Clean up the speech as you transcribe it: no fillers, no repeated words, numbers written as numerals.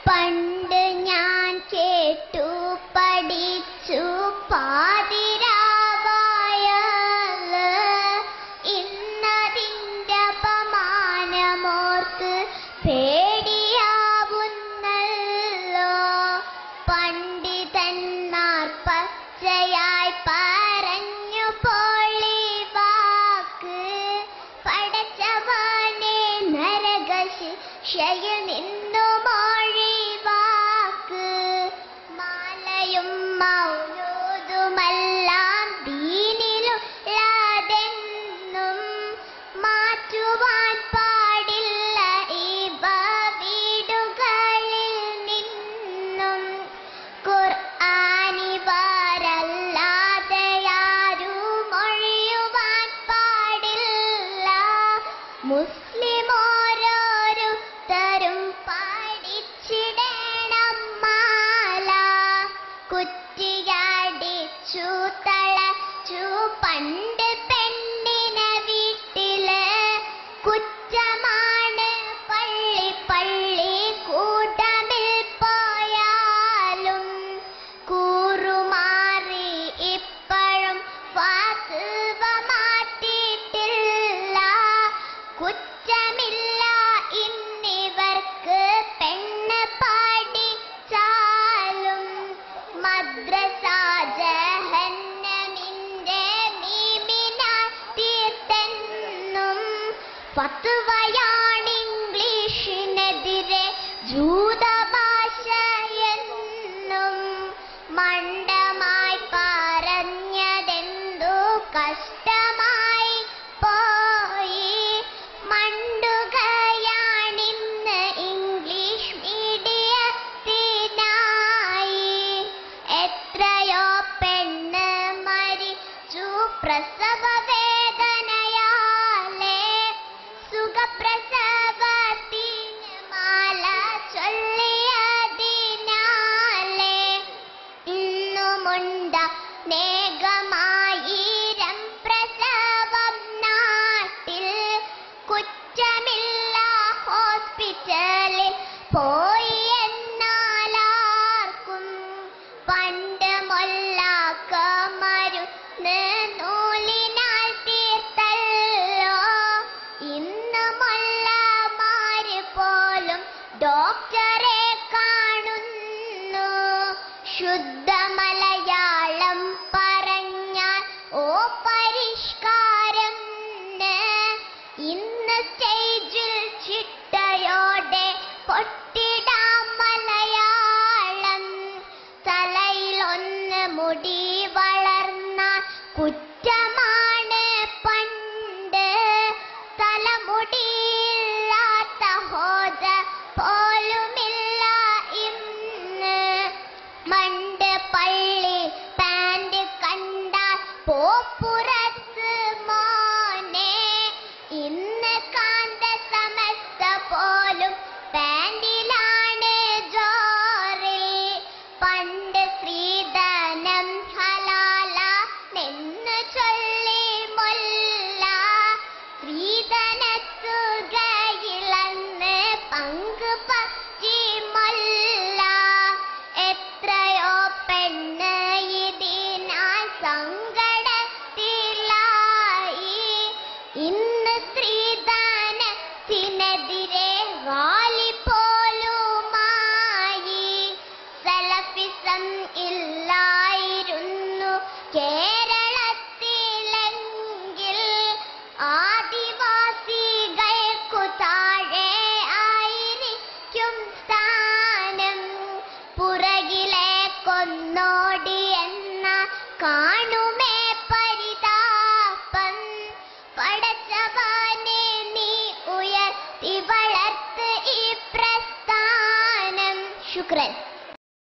പണ്ട് ഞാൻ കേട്ടു പഠിച്ചു പാതിരാവായാല് ഇന്നതിൻ്റെ അപമാനമോർത്ത് പേടിയാവുന്നല്ലോ. പണ്ഡിതന്മാർ പച്ചയായി പറഞ്ഞു പോളി വാക്ക്, പടച്ചവനെ നരകശിക്ഷയിൽ നിന്നും ഒഴിവാക്ക്. മാലയും മൗലൂദുമെല്ലാം ദീനിലുള്ളതെന്നും മാറ്റുവാൻ പാടില്ല ഇവ വീടുകളിൽ നിന്നും. ഖുർആനിവരല്ലാതെ ആരും ഒഴിയുവാൻ പാടില്ല. മുസ്ലിം ഓരോരുത്തരും പഠിച്ചിടണം മാല. കുറ്റിയടിച്ചു തളച്ചു പണ്ട് പെണ്ണിനെ വീട്ടില്, കുറ്റമാണ് പള്ളി പള്ളി കൂട്ടമിൽ പോയാലും. കൂറുമാറി ഇപ്പോഴും ഫത്വ മാറ്റിയിട്ടില്ല. കുറ്റമില്ല ഇന്നിവർക്ക് പെണ്ണ് പഠിച്ചാലും. മദ്രസ ജഹന്നമിന്റെ മീമിനാൽ തീർത്തെന്നും ഫത്വയാണ് ഇംഗ്ലീഷിനെതിരെ ജൂതഭാഷയെന്നും. മണ്ടമായി പറഞ്ഞതെന്തു കഷ്ടമായി പോയി. മണ്ടുകയാണിന്ന് ഇംഗ്ലീഷ് മീഡിയത്തിനായി. എത്രയോ പെണ്ണ് മരിച്ചു പ്രസവ വേദനയാലേ. സുഖപ്രസവത്തിന് മാല ചൊല്ലിയതിനാലേ. ഇന്നുമുണ്ട നേകമായിരം പ്രസവം നാട്ടിൽ. കുറ്റമില്ല ഹോസ്പിറ്റലിൽ പോയി എന്നാലാർക്കും. പണ്ട് മൊല്ലാക്കമരുന്ന് നൂലിനാൽ തീർത്തല്ലോ. ഇന്ന് മൊല്ലമാര് പോലും ഡോക്ടറെ കാണുന്നു. ശുദ്ധ മലയാളം പറഞ്ഞാൽ ഓ പരിഷ്കാരം. ഇന്ന് സ്റ്റേജിൽ ചിട്ടയോടെ പൊട്ടിടാം മലയാളം. തലയിലൊന്ന് മുടി വളർന്നാൽ കുറ്റമാണ് പണ്ട്. തലമുടിയില്ലാത്ത ഹോദ പോലുമില്ല ഇന്ന്. മണ്ട് പള്ളി പാൻറ് കണ്ടാൽ പോപ്പുറത്ത് മോനെ. ഇന്ന് കാന്ത സമസ്ത പോലും പാൻറിലാണ് ജോറിൽ. പണ്ട് സ്ത്രീധനം ഹലാല നിന്ന് ചൊല്ലി മൊല്ല. സ്ത്രീധനത്തുകയിളന്ന് പങ്ക് പറ്റി മൊല്ല. എത്രയോ പെണ്ണ് ഇതിനാൽ സങ്കടത്തിലായി. ഇന്ന് സ്ത്രീധനത്തിനെതിരെ റാലി പോലുമായി. സലഫിസം ഇല്ലായിരുന്നു കേരളത്തിലെങ്കിൽ ആദിവാസികൾക്കു താഴെ ആയിരിക്കും സ്ഥാനം. പുറകിലേക്കൊന്നോടി എന്ന കാണുമേ പരിതാപം. പടച്ചവനെ നീ ഉയർത്തി വളർത്ത് ഈ പ്രസ്ഥാനം. ശുക്രൻ.